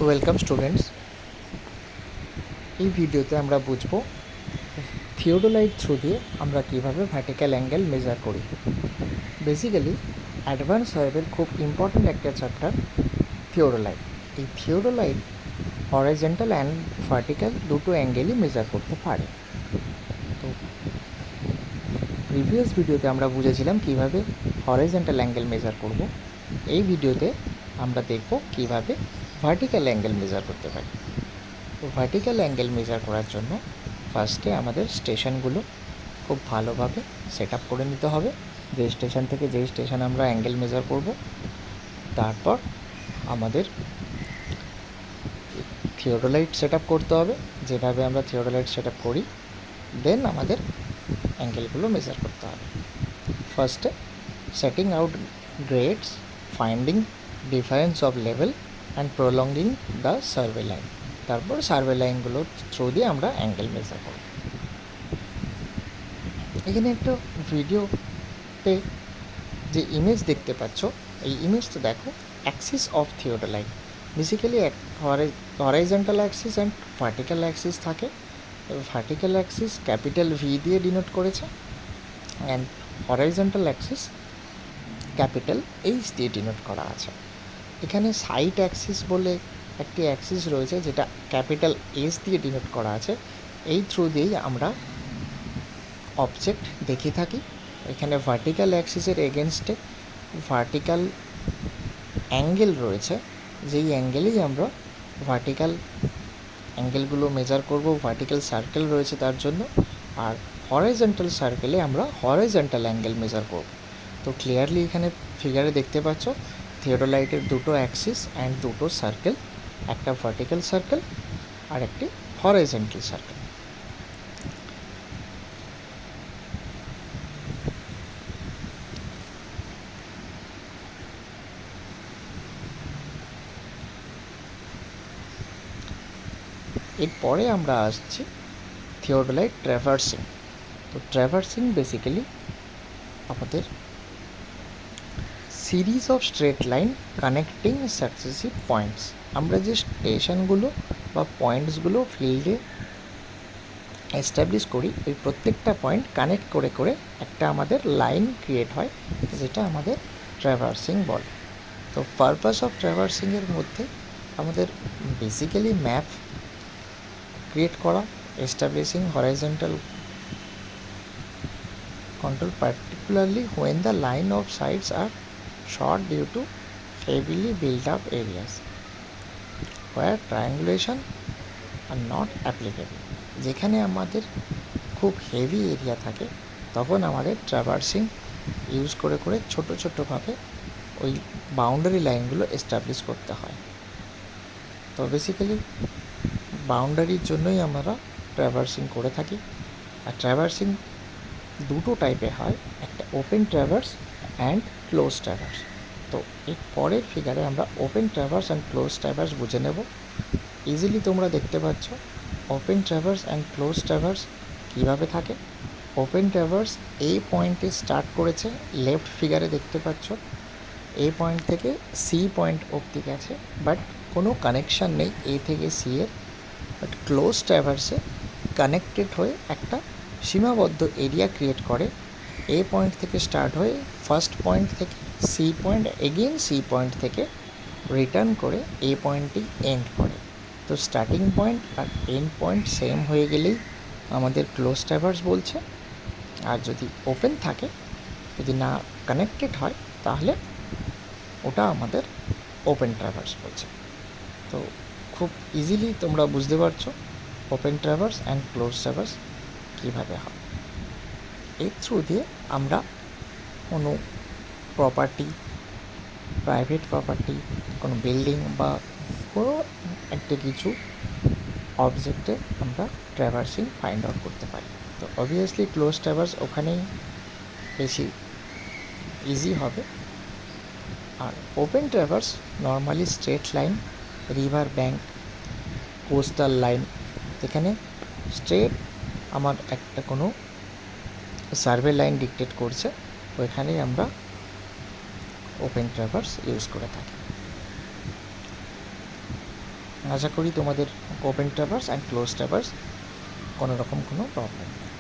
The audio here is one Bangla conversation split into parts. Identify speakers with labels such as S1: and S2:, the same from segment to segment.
S1: Welcome students. এই ভিডিওতে আমরা বুঝব থিওডোলাইট থ্রু দিয়ে আমরা কীভাবে ভার্টিক্যাল অ্যাঙ্গেল মেজার করি। বেসিক্যালি অ্যাডভান্স ওয়েবের খুব ইম্পর্ট্যান্ট একটা চ্যাপ্টার থিওডোলাইট। এই থিওডোলাইট হরাইজন্টাল অ্যান্ড ভার্টিক্যাল দুটো অ্যাঙ্গেলই মেজার করতে পারে। তো প্রিভিয়াস ভিডিওতে আমরা বুঝেছিলাম কীভাবে হরাইজন্টাল অ্যাঙ্গেল মেজার করব। এই ভিডিওতে আমরা দেখব কীভাবে ভার্টিক্যাল অ্যাঙ্গেল মেজার করতে পারি। তো ভার্টিক্যাল অ্যাঙ্গেল মেজার করার জন্য ফার্স্টে আমাদের স্টেশনগুলো খুব ভালোভাবে সেট আপ করে নিতে হবে, যে স্টেশন থেকে যেই স্টেশন আমরা অ্যাঙ্গেল মেজার করব। তারপর আমাদের থিওডোলাইট সেট আপ করতে হবে, যেভাবে আমরা থিওডোলাইট সেট আপ করি। দেন আমাদের অ্যাঙ্গেলগুলো মেজার করতে হবে। ফার্স্টে setting out grades, finding difference of level and prolonging the survey line. তারপর সার্ভে লাইনগুলোর থ্রু দিয়ে আমরা অ্যাঙ্গেল মেজার করব। এখানে একটা ভিডিওতে যে ইমেজ দেখতে পাচ্ছ, এই ইমেজটা দেখো Axis of theodolite. Basically horizontal Axis and vertical Axis থাকে। ভার্টিক্যাল অ্যাক্সিস ক্যাপিটাল ভি দিয়ে ডিনোট করেছে and horizontal Axis capital H দিয়ে ডিনোট করা আছে। এখানে সাইট অ্যাক্সিস বলে একটি অ্যাক্সিস রয়েছে, যেটা ক্যাপিটাল এস দিয়ে ডিনোট করা আছে। এই থ্রু দিয়েই আমরা অবজেক্ট দেখে থাকি। এখানে ভার্টিক্যাল অ্যাক্সিসের এগেনস্টে ভার্টিক্যাল অ্যাঙ্গেল রয়েছে, যেই অ্যাঙ্গেলেই আমরা ভার্টিক্যাল অ্যাঙ্গেলগুলো মেজার করব। ভার্টিক্যাল সার্কেল রয়েছে তার জন্য, আর হরাইজন্টাল সার্কেলে আমরা হরাইজন্টাল অ্যাঙ্গেল মেজার করব। তো ক্লিয়ারলি এখানে ফিগারে দেখতে পাচ্ছ থিওডোলাইটের দুটো অ্যাক্সিস অ্যান্ড দুটো সার্কেল, একটা ভার্টিক্যাল সার্কেল আর একটি হরাইজন্টাল সার্কেল। এরপরে আমরা আসছি থিওডোলাইট ট্র্যাভার্সিং। তো ট্র্যাভার্সিং বেসিক্যালি আমাদের series of straight line connecting successive points. আমরা যে স্টেশনগুলো বা পয়েন্টসগুলো ফিল্ডে এস্টাবলিশ করি, এই প্রত্যেকটা পয়েন্ট কানেক্ট করে করে একটা আমাদের লাইন ক্রিয়েট হয়, যেটা আমাদের ট্র্যাভার্সিং বলে। তো পারপাস অফ ট্র্যাভার্সিংয়ের মধ্যে আমাদের বেসিক্যালি ম্যাপ ক্রিয়েট করা, establishing horizontal control, particularly when the line of sights are short due to heavily built up areas where triangulation are not applicable. যেখানে আমাদের খুব হেভি এরিয়া থাকে, তখন আমাদের ট্র্যাভার্সিং ইউজ করে করে ছোটো ছোটোভাবে ওই বাউন্ডারি লাইনগুলো এস্টাবলিশ করতে হয়। তো বেসিক্যালি বাউন্ডারির জন্যই আমরা ট্র্যাভার্সিং করে থাকি। আর ট্র্যাভার্সিং দুটো টাইপের হয়, একটা open traverse and close traverse. তো এর পরের ফিগারে আমরা open traverse and close traverse বুঝে নেব। ইজিলি তোমরা দেখতে পাচ্ছ open traverse and close traverse কীভাবে থাকে। ওপেন ট্র্যাভার্স এই পয়েন্টে স্টার্ট করেছে, লেফট ফিগারে দেখতে পাচ্ছ। এই পয়েন্ট থেকে সি পয়েন্ট অবধি গেছে, বাট কোনো কানেকশান নেই এ থেকে সি এর। বাট ক্লোজ ট্র্যাভার্সে কানেক্টেড হয়ে একটা সীমাবদ্ধ এরিয়া ক্রিয়েট করে। এ পয়েন্ট থেকে স্টার্ট হয়ে ফার্স্ট পয়েন্ট থেকে C point, again C point থেকে রিটার্ন করে এ পয়েন্টেই এন্ড করে। তো স্টার্টিং পয়েন্ট আর এন্ড পয়েন্ট সেম হয়ে গেলেই আমাদের ক্লোজ ট্র্যাভার্স বলছে। আর যদি ওপেন থাকে, যদি না কানেক্টেড হয়, তাহলে ওটা আমাদের ওপেন ট্র্যাভার্স বলছে। তো খুব ইজিলি তোমরা বুঝতে পারছো open traverse and close traverse কীভাবে হয়। এর থ্রু দিয়ে আমরা কোনো প্রপার্টি, প্রাইভেট প্রপার্টি, কোনো বিল্ডিং বা কোনো একটা কিছু অবজেক্টে আমরা ট্র্যাভার্সিং ফাইন্ড আউট করতে পারি। তো অবভিয়াসলি ক্লোজ ট্র্যাভার্স ওখানেই বেশি ইজি হবে। আর open traverse normally straight line, river bank, coastal line, এখানে স্ট্রেট আমার একটা কোনো সার্ভে লাইন ডিকটেট করছে, ওইখানেই আমরা ওপেন ট্র্যাভার্স ইউজ করে থাকি। আশা করি তোমাদের open traverse and close traverse কোনো রকম কোনো প্রবলেম নেই।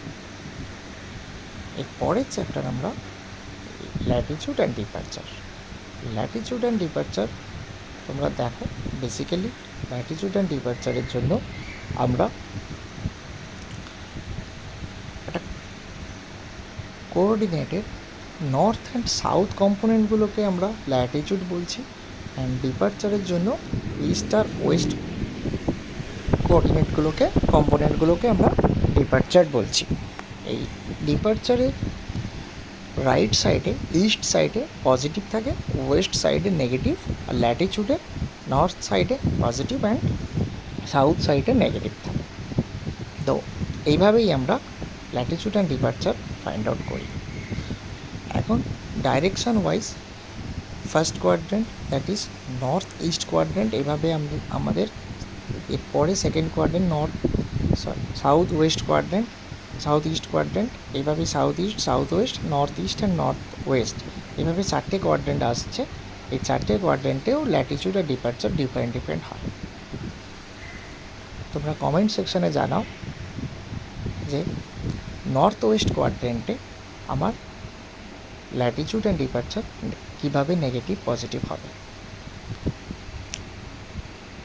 S1: এর পরের চ্যাপ্টার আমরা latitude and departure. Latitude and departure তোমরা দেখো, বেসিক্যালি ল্যাটিচিউড অ্যান্ড ডিপারচারের জন্য আমরা একটা কোঅর্ডিনেটের নর্থ অ্যান্ড সাউথ কম্পোনেন্টগুলোকে আমরা ল্যাটিচিউড বলছি, অ্যান্ড ডিপারচারের জন্য ইস্ট আর ওয়েস্ট কম্পোনেন্টগুলোকে আমরা ডিপারচার বলছি। এই ডিপারচারের রাইট সাইডে, ইস্ট সাইডে পজিটিভ থাকে, ওয়েস্ট সাইডে নেগেটিভ, আর ল্যাটিচিউডে নর্থ সাইডে পজিটিভ অ্যান্ড সাউথ সাইডে নেগেটিভ থাকে। তো এইভাবেই আমরা latitude and departure find out করি। এখন direction wise first quadrant, that is north east quadrant, এভাবে আমাদের এরপরে second quadrant south west quadrant, south east quadrant, এইভাবে south east, south west, north east and north west, এভাবে 4টে কোয়াড্রেন্ট আসছে। এই 4টে কোয়াড্রেন্টেও ল্যাটিচিউড আর ডিপারচার ডিফারেন্ট হয়। তোমরা কমেন্ট সেকশানে জানাও যে নর্থ ওয়েস্ট কোয়াড্রেন্টে আমার ল্যাটিচিউড অ্যান্ড ডিপারচার কীভাবে নেগেটিভ পজিটিভ হবে।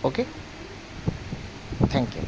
S1: ওকে, থ্যাংক ইউ।